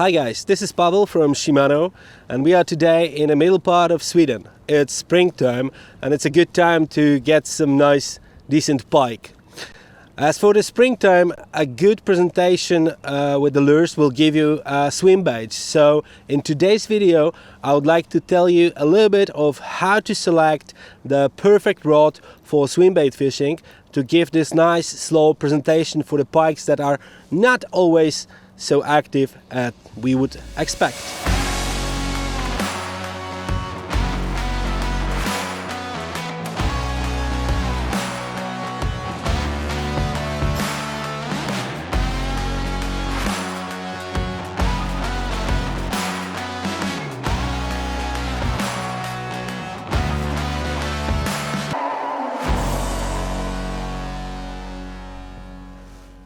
Hi guys, this is Pawel from Shimano and we are today in the middle part of Sweden. It's springtime and it's a good time to get some nice decent pike. As for the springtime, a good presentation with the lures will give you swim baits. So in today's video I would like to tell you a little bit of how to select the perfect rod for swim bait fishing to give this nice slow presentation for the pikes that are not always so active as we would expect.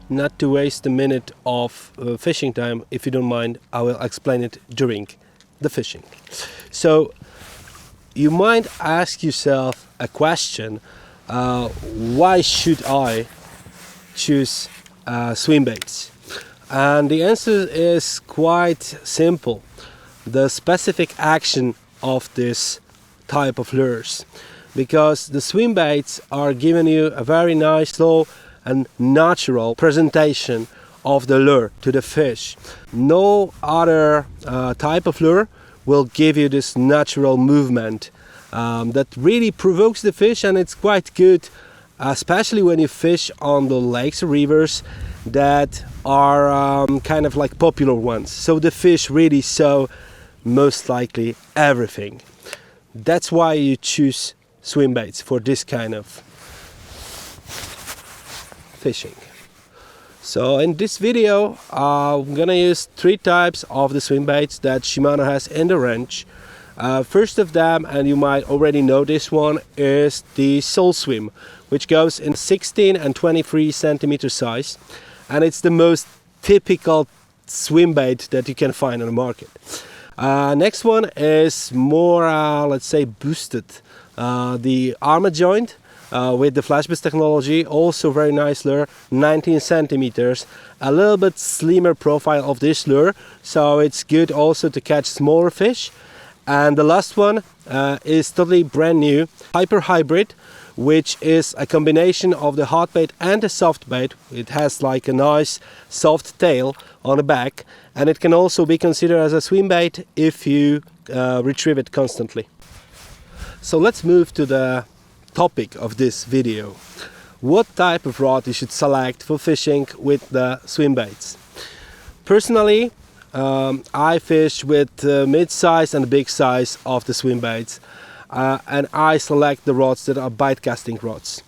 Not to waste a minute of fishing time, if you don't mind, I will explain it during the fishing. So you might ask yourself a question, why should I choose swim baits? And the answer is quite simple. The specific action of this type of lures. Because the swim baits are giving you a very nice, slow and natural presentation of the lure to the fish. No other type of lure will give you this natural movement that really provokes the fish, and it's quite good, especially when you fish on the lakes or rivers that are kind of like popular ones. So the fish really saw most likely everything. That's why you choose swim baits for this kind of fishing. So in this video I'm gonna use three types of the swim baits that Shimano has in the range. First of them, and you might already know this one, is the Soul Swim, which goes in 16 and 23 centimeter size, and it's the most typical swim bait that you can find on the market. Next one is more let's say boosted, the Arma joint with the flash bass technology, also very nice lure, 19 centimeters, a little bit slimmer profile of this lure, so it's good also to catch smaller fish. And the last one is totally brand new, Hyper Hybrid, which is a combination of the hard bait and the soft bait. It has like a nice soft tail on the back, and it can also be considered as a swim bait if you retrieve it constantly. So let's move to the topic of this video. What type of rod you should select for fishing with the swim baits? Personally, I fish with mid-size and big size of the swim baits, and I select the rods that are bite casting rods.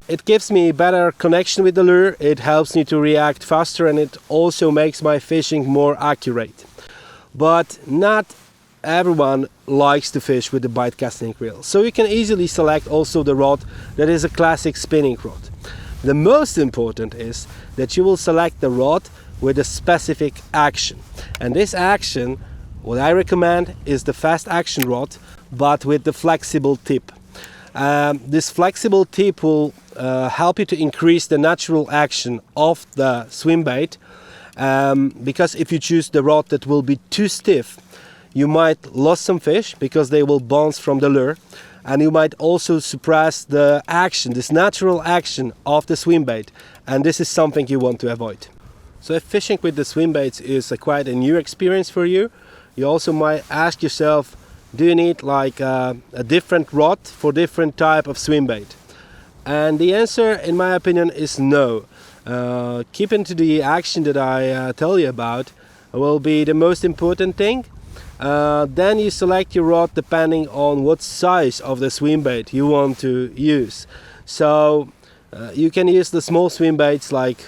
It gives me better connection with the lure, it helps me to react faster, and it also makes my fishing more accurate. But not everyone likes to fish with the bite casting reel, so you can easily select also the rod that is a classic spinning rod. The most important is that you will select the rod with a specific action, and this action, what I recommend, is the fast action rod but with the flexible tip. This flexible tip will help you to increase the natural action of the swim bait, because if you choose the rod that will be too stiff, you might lose some fish because they will bounce from the lure, and you might also suppress the action, this natural action of the swim bait, and this is something you want to avoid. So if fishing with the swim baits is quite a new experience for you, you also might ask yourself, do you need like a different rod for different type of swim bait? And the answer, in my opinion, is no. Keeping to the action that I tell you about will be the most important thing. Then you select your rod depending on what size of the swim bait you want to use. So you can use the small swim baits like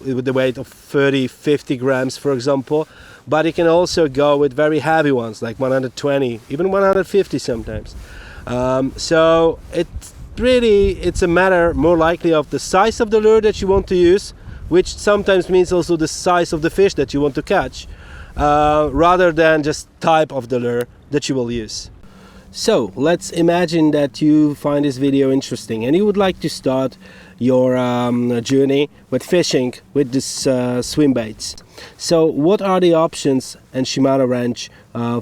with the weight of 30-50 grams, for example, but you can also go with very heavy ones like 120, even 150 sometimes. So it's a matter more likely of the size of the lure that you want to use, which sometimes means also the size of the fish that you want to catch, rather than just type of the lure that you will use. So let's imagine that you find this video interesting and you would like to start your journey with fishing with this swim baits. So what are the options in Shimano range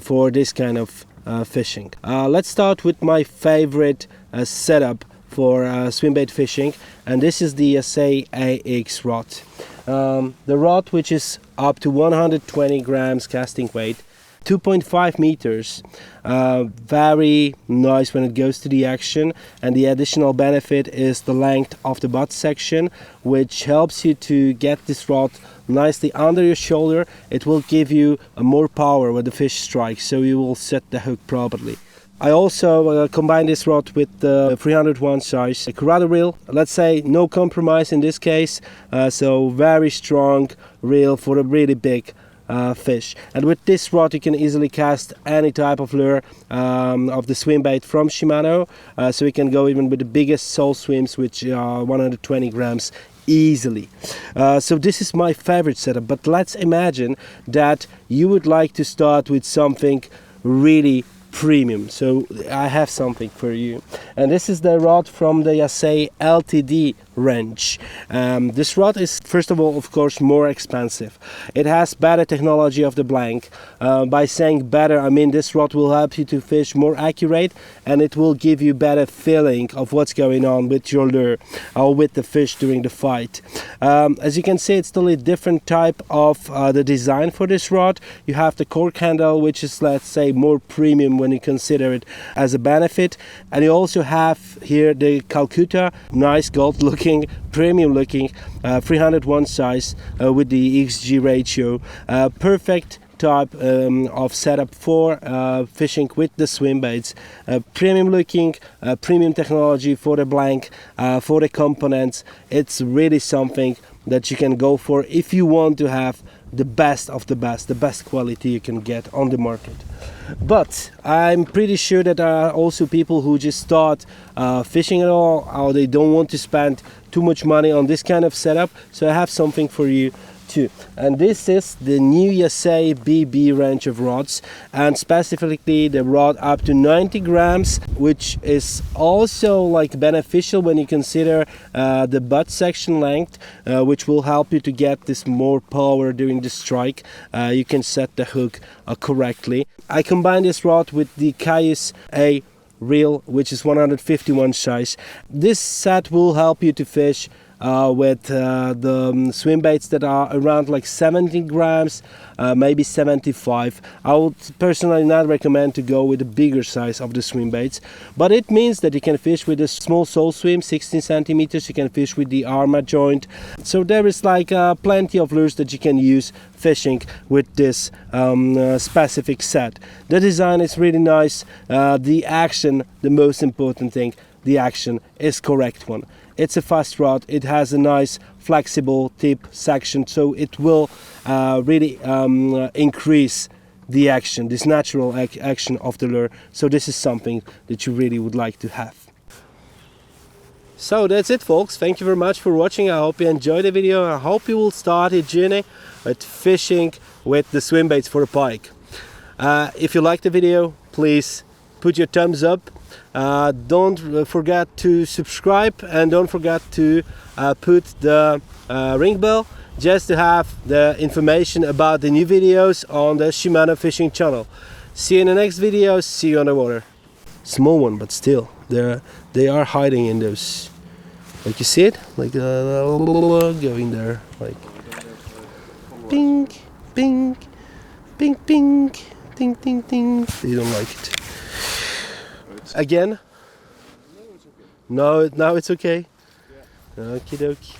for this kind of fishing? Let's start with my favorite setup for swim bait fishing, and this is the Yasei AX rod. The rod, which is up to 120 grams casting weight, 2.5 meters, very nice when it goes to the action, and the additional benefit is the length of the butt section, which helps you to get this rod nicely under your shoulder. It will give you more power when the fish strikes, so you will set the hook properly. I also combine this rod with the 301 size Curado reel. Let's say no compromise in this case, so very strong reel for a really big fish. And with this rod you can easily cast any type of lure of the swim bait from Shimano, so you can go even with the biggest soul swims, which are 120 grams easily. So this is my favorite setup, but let's imagine that you would like to start with something really premium. So I have something for you, and this is the rod from the Yasei LTD range. This rod is, first of all, of course, more expensive. It has better technology of the blank. By saying better, I mean this rod will help you to fish more accurate, and it will give you better feeling of what's going on with your lure or with the fish during the fight. As you can see, it's totally different type of the design for this rod. You have the cork handle, which is, let's say, more premium when you consider it as a benefit, and you also have here the Calcutta, nice gold looking, premium looking 301 size with the XG ratio, perfect type of setup for fishing with the swim baits. Premium looking, premium technology for the blank, for the components. It's really something that you can go for if you want to have the best of the best quality you can get on the market. But I'm pretty sure that there are also people who just start fishing at all, or they don't want to spend too much money on this kind of setup, so I have something for you too. And this is the new Yasei BB range of rods, and specifically the rod up to 90 grams, which is also like beneficial when you consider the butt section length, which will help you to get this more power during the strike. You can set the hook correctly. I combine this rod with the Yasei reel, which is 151 size. This set will help you to fish with the swim baits that are around like 70 grams, maybe 75. I would personally not recommend to go with the bigger size of the swim baits, but it means that you can fish with a small soul swim, 16 centimeters. You can fish with the Arma joint, so there is like plenty of lures that you can use fishing with this specific set. The design is really nice. The action, the most important thing, the action is correct one. It's a fast rod, it has a nice flexible tip section, so it will really increase the action, this natural action of the lure. So this is something that you really would like to have. So that's it, folks. Thank you very much for watching. I hope you enjoyed the video. I hope you will start a journey at fishing with the swim baits for a pike. If you liked the video, please put your thumbs up. Don't forget to subscribe, and don't forget to put the ring bell just to have the information about the new videos on the Shimano fishing channel. See you in the next video. See you on the water. Small one, but still they are hiding in those, like you see it, like going there, like ping ping ping ping ting ting ting. They don't like it. Again? No, now it's okay. Okie dokie.